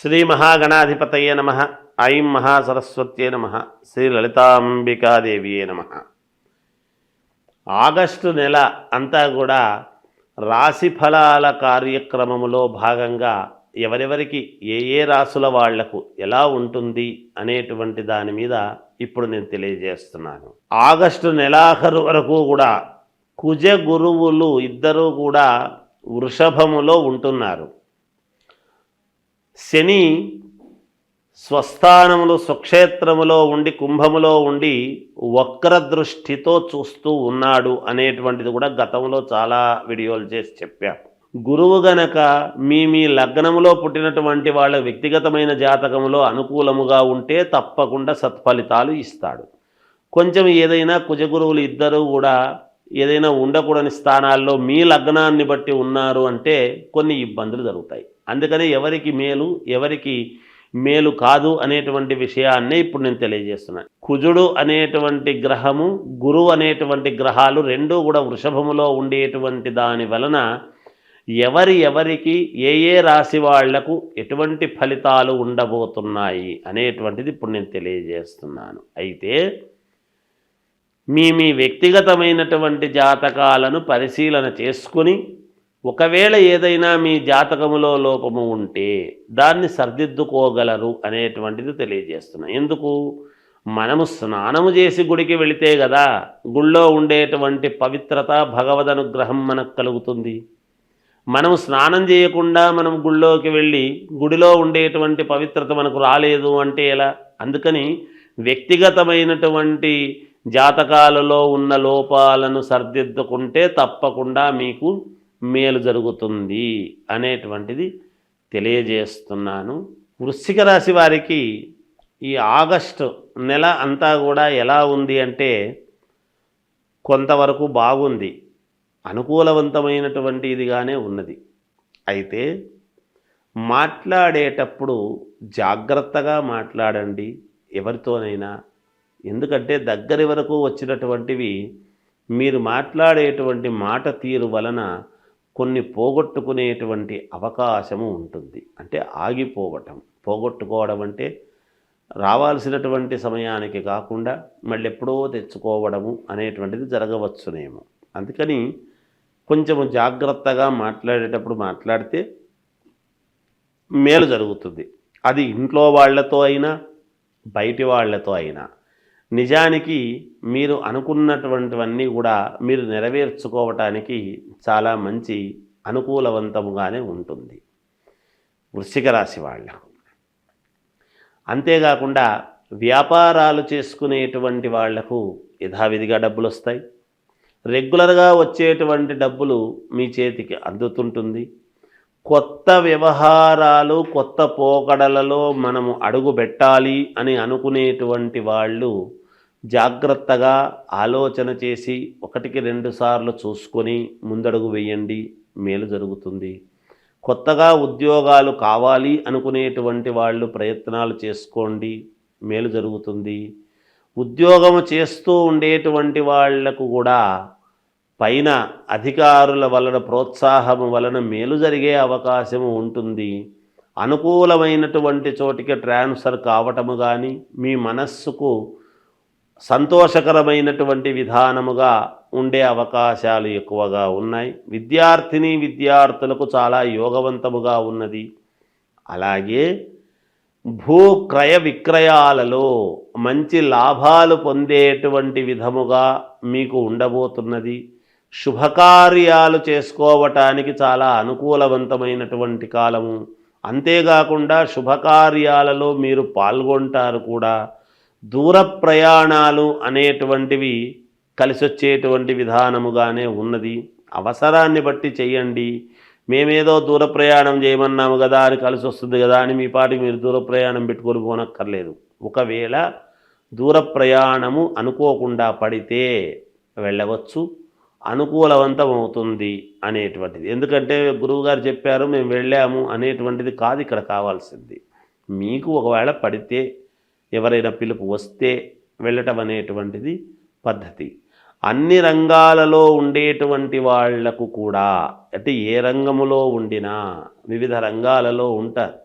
శ్రీ మహాగణాధిపతయే నమ. ఐం మహాసరస్వత్యే నమ. శ్రీ లలితాంబికాదేవియే నమ. ఆగస్టు నెల అంతా కూడా రాశి ఫలాల కార్యక్రమములో భాగంగా ఎవరెవరికి ఏ రాసుల వాళ్లకు ఎలా ఉంటుంది అనేటువంటి దాని మీద ఇప్పుడు నేను తెలియజేస్తున్నాను. ఆగస్టు నెలాఖరు వరకు కూడా కుజ గురువులు ఇద్దరూ కూడా వృషభములో ఉంటున్నారు. శని స్వస్థానములు స్వక్షేత్రములో ఉండి కుంభములో ఉండి వక్రదృష్టితో చూస్తూ ఉన్నాడు అనేటువంటిది కూడా గతంలో చాలా వీడియోలు చేసి చెప్పాను. గురువు గనక మీ లగ్నములో పుట్టినటువంటి వాళ్ళ వ్యక్తిగతమైన జాతకములో అనుకూలముగా ఉంటే తప్పకుండా సత్ఫలితాలు ఇస్తాడు. కొంచెం ఏదైనా కుజగురువులు ఇద్దరూ కూడా ఏదైనా ఉండకూడని స్థానాల్లో మీ లగ్నాన్ని బట్టి ఉన్నారు అంటే కొన్ని ఇబ్బందులు జరుగుతాయి. అందుకని ఎవరికి మేలు ఎవరికి మేలు కాదు అనేటువంటి విషయాన్నే ఇప్పుడు నేను తెలియజేస్తున్నాను. కుజుడు అనేటువంటి గ్రహము గురువు అనేటువంటి గ్రహాలు రెండూ కూడా వృషభములో ఉండేటువంటి దాని వలన ఎవరికి ఏ రాశి వాళ్లకు ఎటువంటి ఫలితాలు ఉండబోతున్నాయి అనేటువంటిది ఇప్పుడు నేను తెలియజేస్తున్నాను. అయితే మీ వ్యక్తిగతమైనటువంటి జాతకాలను పరిశీలన చేసుకుని ఒకవేళ ఏదైనా మీ జాతకములో లోపము ఉంటే దాన్ని సరిదిద్దుకోగలరు అనేటువంటిది తెలియజేస్తున్నాను. ఎందుకు? మనము స్నానము చేసి గుడికి వెళితే కదా గుళ్ళో ఉండేటువంటి పవిత్రత భగవద్ అనుగ్రహం మనకు కలుగుతుంది. మనము స్నానం చేయకుండా మనం గుళ్ళోకి వెళ్ళి గుడిలో ఉండేటువంటి పవిత్రత మనకు రాలేదు అంటే ఎలా? అందుకని వ్యక్తిగతమైనటువంటి జాతకాలలో ఉన్న లోపాలను సరిదిద్దుకుంటే తప్పకుండా మీకు మేలు జరుగుతుంది అనేటువంటిది తెలియజేస్తున్నాను. వృశ్చిక రాశి వారికి ఈ ఆగస్టు నెల అంతా కూడా ఎలా ఉంది అంటే కొంతవరకు బాగుంది, అనుకూలవంతమైనటువంటి ఇదిగానే ఉన్నది. అయితే మాట్లాడేటప్పుడు జాగ్రత్తగా మాట్లాడండి ఎవరితోనైనా. ఎందుకంటే దగ్గరి వరకు వచ్చినటువంటివి మీరు మాట్లాడేటువంటి మాట తీరు వలన కొన్ని పోగొట్టుకునేటువంటి అవకాశము ఉంటుంది. అంటే పోగొట్టుకోవడం అంటే రావాల్సినటువంటి సమయానికి కాకుండా మళ్ళీ ఎప్పుడో తెచ్చుకోవడము అనేటువంటిది జరగవచ్చునేమో. అందుకని కొంచెము జాగ్రత్తగా మాట్లాడేటప్పుడు మాట్లాడితే మేలు జరుగుతుంది. అది ఇంట్లో వాళ్ళతో అయినా బయటి వాళ్ళతో అయినా. నిజానికి మీరు అనుకున్నటువంటివన్నీ కూడా మీరు నెరవేర్చుకోవటానికి చాలా మంచి అనుకూలవంతముగానే ఉంటుంది వృశ్చిక రాశి వాళ్ళకు. అంతేకాకుండా వ్యాపారాలు చేసుకునేటువంటి వాళ్లకు యథావిధిగా డబ్బులు వస్తాయి. రెగ్యులర్గా వచ్చేటువంటి డబ్బులు మీ చేతికి అందుతుంటుంది. కొత్త వ్యవహారాలు కొత్త పోకడలలో మనము అడుగు పెట్టాలి అని అనుకునేటువంటి వాళ్ళు జాగ్రత్తగా ఆలోచన చేసి 1-2 సార్లు చూసుకొని ముందడుగు వేయండి, మేలు జరుగుతుంది. కొత్తగా ఉద్యోగాలు కావాలి అనుకునేటువంటి వాళ్ళు ప్రయత్నాలు చేసుకోండి, మేలు జరుగుతుంది. ఉద్యోగము చేస్తూ ఉండేటువంటి వాళ్లకు కూడా పైన అధికారుల వలన ప్రోత్సాహము వలన మేలు జరిగే అవకాశము ఉంటుంది. అనుకూలమైనటువంటి చోటికి ట్రాన్స్ఫర్ కావటము కానీ మీ మనస్సుకు సంతోషకరమైనటువంటి విధానముగా ఉండే అవకాశాలు ఎక్కువగా ఉన్నాయి. విద్యార్థులకు చాలా యోగవంతముగా ఉన్నది. అలాగే భూక్రయ విక్రయాలలో మంచి లాభాలు పొందేటువంటి విధముగా మీకు ఉండబోతున్నది. శుభకార్యాలు చేసుకోవటానికి చాలా అనుకూలవంతమైనటువంటి కాలము. అంతేకాకుండా శుభకార్యాలలో మీరు పాల్గొంటారు కూడా. దూర ప్రయాణాలు అనేటువంటివి కలిసొచ్చేటువంటి విధానముగానే ఉన్నది. అవసరాన్ని బట్టి చేయండి. మేమేదో దూర ప్రయాణం చేయమన్నాము కదా అని కలిసి వస్తుంది కదా అని మీ పాటికి మీరు దూర ప్రయాణం పెట్టుకొని పోనక్కర్లేదు. ఒకవేళ దూర ప్రయాణము అనుకోకుండా పడితే వెళ్ళవచ్చు, అనుకూలవంతం అవుతుంది అనేటువంటిది. ఎందుకంటే గురువుగారు చెప్పారు మేము వెళ్ళాము అనేటువంటిది కాదు ఇక్కడ కావాల్సింది. మీకు ఒకవేళ పడితే ఎవరైనా పిలుపు వస్తే వెళ్ళటం అనేటువంటిది పద్ధతి. అన్ని రంగాలలో ఉండేటువంటి వాళ్లకు కూడా అంటే ఏ రంగములో ఉండినా వివిధ రంగాలలో ఉంటారు.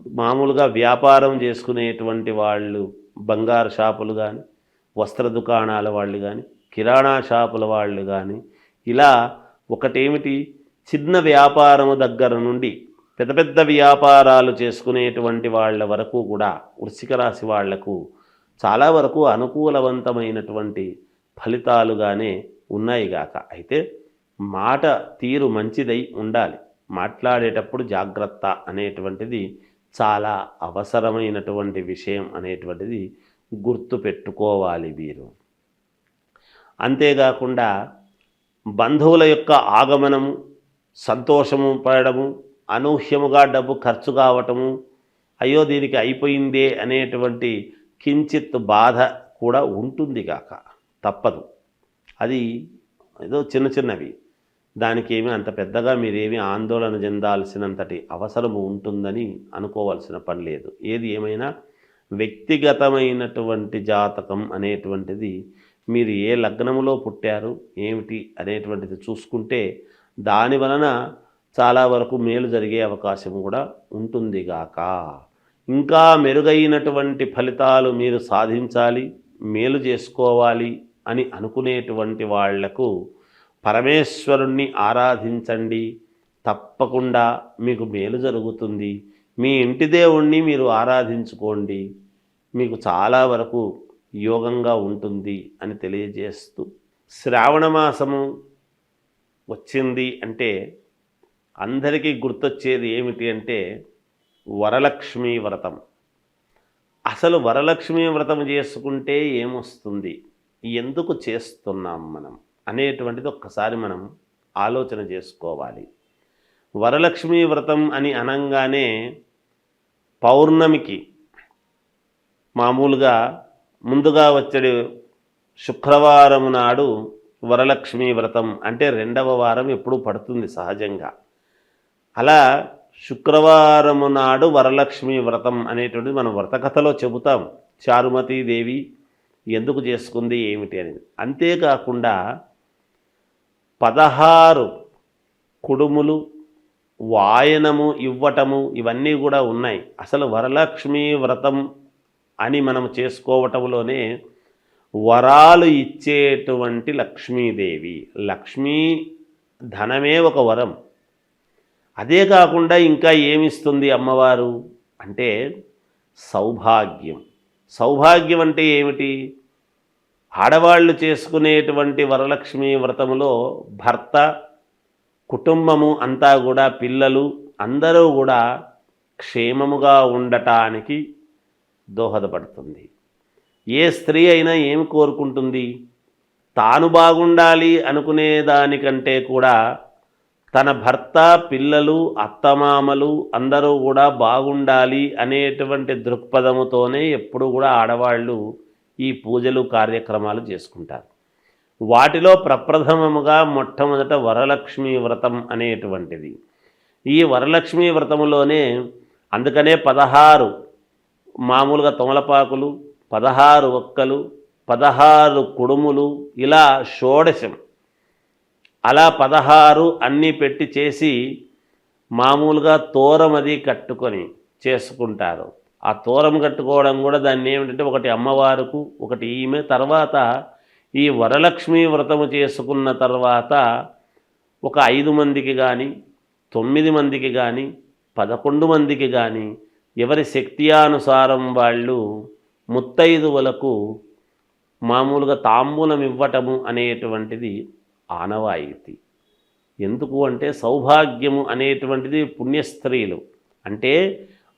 మామూలుగా వ్యాపారం చేసుకునేటువంటి వాళ్ళు, బంగారు షాపులు కానీ, వస్త్ర దుకాణాల వాళ్ళు కానీ, కిరాణా షాపుల వాళ్ళు కానీ, ఇలా ఒకటేమిటి, చిన్న వ్యాపారము దగ్గర నుండి పెద్ద పెద్ద వ్యాపారాలు చేసుకునేటువంటి వాళ్ళ వరకు కూడా వృశ్చిక రాశి వాళ్లకు చాలా వరకు అనుకూలవంతమైనటువంటి ఫలితాలుగానే ఉన్నాయిగాక. అయితే మాట తీరు మంచిదై ఉండాలి. మాట్లాడేటప్పుడు జాగ్రత్త అనేటువంటిది చాలా అవసరమైనటువంటి విషయం అనేటువంటిది గుర్తు పెట్టుకోవాలి వీరు. అంతేకాకుండా బంధువుల యొక్క ఆగమనము, సంతోషము పడము, అనూహ్యముగా డబ్బు ఖర్చు కావటము, అయ్యో దీనికి అయిపోయిందే అనేటువంటి కించిత్ బాధ కూడా ఉంటుంది కాక తప్పదు. అది ఏదో చిన్న చిన్నవి, దానికి ఏమీ అంత పెద్దగా మీరేమీ ఆందోళన చెందాల్సినంతటి అవసరము ఉంటుందని అనుకోవాల్సిన పని లేదు. ఏది ఏమైనా వ్యక్తిగతమైనటువంటి జాతకం అనేటువంటిది, మీరు ఏ లగ్నములో పుట్టారు ఏమిటి అనేటువంటిది చూసుకుంటే దాని వలన చాలా వరకు మేలు జరిగే అవకాశం కూడా ఉంటుంది గాక. ఇంకా మెరుగైనటువంటి ఫలితాలు మీరు సాధించాలి, మేలు చేసుకోవాలి అని అనుకునేటువంటి వాళ్లకు పరమేశ్వరుణ్ణి ఆరాధించండి, తప్పకుండా మీకు మేలు జరుగుతుంది. మీ ఇంటి దేవుణ్ణి మీరు ఆరాధించుకోండి, మీకు చాలా వరకు యోగంగా ఉంటుంది అని తెలియజేస్తూ, శ్రావణ మాసము వచ్చింది అంటే అందరికీ గుర్తొచ్చేది ఏమిటి అంటే వరలక్ష్మీ వ్రతం. అసలు వరలక్ష్మీ వ్రతం చేసుకుంటే ఏమొస్తుంది, ఎందుకు చేస్తున్నాం మనం అనేటువంటిది ఒక్కసారి మనం ఆలోచన చేసుకోవాలి. వరలక్ష్మీ వ్రతం అని అనంగానే పౌర్ణమికి మామూలుగా ముందుగా వచ్చే శుక్రవారం నాడు వరలక్ష్మీ వ్రతం అంటే 2వ వారం ఎప్పుడూ పడుతుంది సహజంగా. అలా శుక్రవారము నాడు వరలక్ష్మీ వ్రతం అనేటువంటిది మనం వ్రతకథలో చెబుతాం. చారుమతీదేవి ఎందుకు చేసుకుంది ఏమిటి అనేది. అంతేకాకుండా 16 కుడుములు వాయనము ఇవ్వటము ఇవన్నీ కూడా ఉన్నాయి. అసలు వరలక్ష్మీ వ్రతం అని మనం చేసుకోవటంలోనే వరాలు ఇచ్చేటువంటి లక్ష్మీదేవి, లక్ష్మీ ధనమే ఒక వరం. అదే కాకుండా ఇంకా ఏమిస్తుంది అమ్మవారు అంటే సౌభాగ్యం. సౌభాగ్యం అంటే ఏమిటి, ఆడవాళ్ళు చేసుకునేటువంటి వరలక్ష్మీ వ్రతములో భర్త, కుటుంబము అంతా కూడా, పిల్లలు అందరూ కూడా క్షేమముగా ఉండటానికి దోహదపడుతుంది. ఏ స్త్రీ అయినా ఏమి కోరుకుంటుంది, తాను బాగుండాలి అనుకునే దానికంటే కూడా తన భర్త, పిల్లలు, అత్తమామలు అందరూ కూడా బాగుండాలి అనేటువంటి దృక్పథముతోనే ఎప్పుడు కూడా ఆడవాళ్ళు ఈ పూజలు కార్యక్రమాలు చేసుకుంటారు. వాటిలో ప్రప్రథమముగా మొట్టమొదట వరలక్ష్మీ వ్రతం అనేటువంటిది. ఈ వరలక్ష్మీ వ్రతములోనే అందుకనే 16 మామూలుగా తమలపాకులు, 16 ఒక్కలు, 16 కుడుములు, ఇలా షోడశం, అలా 16 అన్నీ పెట్టి చేసి మామూలుగా తోరం అది కట్టుకొని చేసుకుంటారు. ఆ తోరం కట్టుకోవడం కూడా దాన్ని ఏమిటంటే ఒకటి అమ్మవారుకు, ఒకటి ఈమె. తర్వాత ఈ వరలక్ష్మీ వ్రతము చేసుకున్న తర్వాత ఒక 5 మందికి కానీ, 9 మందికి కానీ, 11 మందికి కానీ ఎవరి శక్త్యానుసారం వాళ్ళు ముత్తైదువులకు మామూలుగా తాంబూలం ఇవ్వటము అనేటువంటిది ఆనవాయితీ. ఎందుకు అంటే సౌభాగ్యము అనేటువంటిది పుణ్యస్త్రీలు అంటే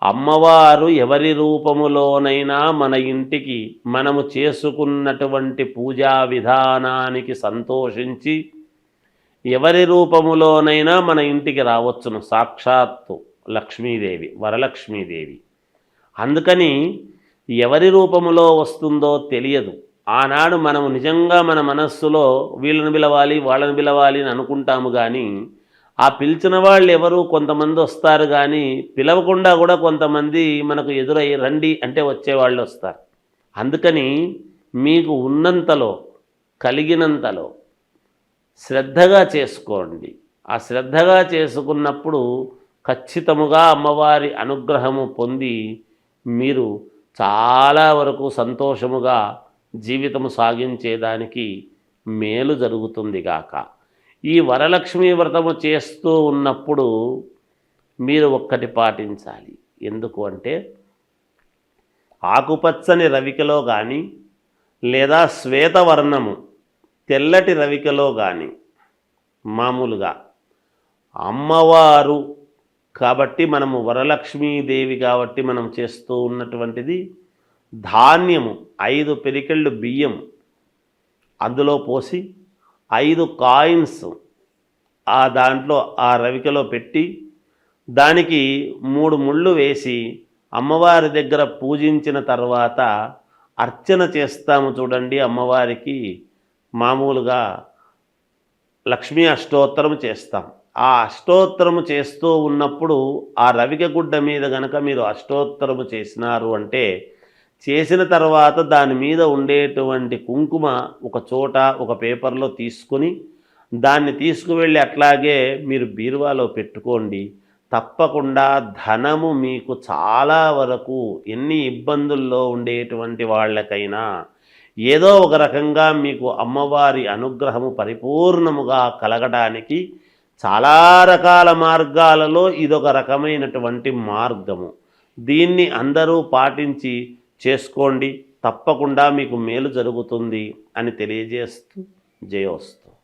అమ్మవారు ఎవరి రూపములోనైనా మన ఇంటికి మనము చేసుకున్నటువంటి పూజా విధానానికి సంతోషించి ఎవరి రూపములోనైనా మన ఇంటికి రావచ్చును. సాక్షాత్తు లక్ష్మీదేవి, వరలక్ష్మీదేవి. అందుకని ఎవరి రూపములో వస్తుందో తెలియదు. ఆనాడు మనము నిజంగా మన మనస్సులో వీళ్ళని పిలవాలి, వాళ్ళని పిలవాలి అని అనుకుంటాము. కానీ ఆ పిలిచిన వాళ్ళు ఎవరు, కొంతమంది వస్తారు కానీ పిలవకుండా కూడా కొంతమంది మనకు ఎదురై రండి అంటే వచ్చేవాళ్ళు వస్తారు. అందుకని మీకు ఉన్నంతలో, కలిగినంతలో శ్రద్ధగా చేసుకోండి. ఆ శ్రద్ధగా చేసుకున్నప్పుడు ఖచ్చితముగా అమ్మవారి అనుగ్రహము పొంది మీరు చాలా వరకు సంతోషముగా జీవితము సాగించేదానికి మేలు జరుగుతుంది గాక. ఈ వరలక్ష్మీ వ్రతము చేస్తూ ఉన్నప్పుడు మీరు ఒక్కటి పాటించాలి. ఎందుకు అంటే ఆకుపచ్చని రవికలో కానీ లేదా శ్వేతవర్ణము తెల్లటి రవికలో కానీ మామూలుగా అమ్మవారు కాబట్టి మనము వరలక్ష్మీదేవి కాబట్టి మనం చేస్తూ ఉన్నటువంటిది ధాన్యము 5 పిరికెళ్ళు బియ్యం అందులో పోసి 5 కాయిన్స్ ఆ దాంట్లో ఆ రవికలో పెట్టి దానికి 3 ముళ్ళు వేసి అమ్మవారి దగ్గర పూజించిన తర్వాత అర్చన చేస్తాము చూడండి. అమ్మవారికి మామూలుగా లక్ష్మీ అష్టోత్తరం చేస్తాం. ఆ అష్టోత్తరము చేస్తూ ఉన్నప్పుడు ఆ రవిక గుడ్డ మీద గనక మీరు అష్టోత్తరము చేసినారు అంటే చేసిన తర్వాత దాని మీద ఉండేటువంటి కుంకుమ ఒక చోట ఒక పేపర్లో తీసుకొని దాన్ని తీసుకువెళ్ళి అట్లాగే మీరు బీరువాలో పెట్టుకోండి. తప్పకుండా ధనము మీకు చాలా వరకు ఎన్ని ఇబ్బందుల్లో ఉండేటువంటి వాళ్ళకైనా ఏదో ఒక రకంగా మీకు అమ్మవారి అనుగ్రహము పరిపూర్ణముగా కలగడానికి చాలా రకాల మార్గాలలో ఇదొక రకమైనటువంటి మార్గము. దీన్ని అందరూ పాటించి చేసుకోండి. తప్పకుండా మీకు మేలు జరుగుతుంది అని తెలియజేస్తూ జయోస్తు.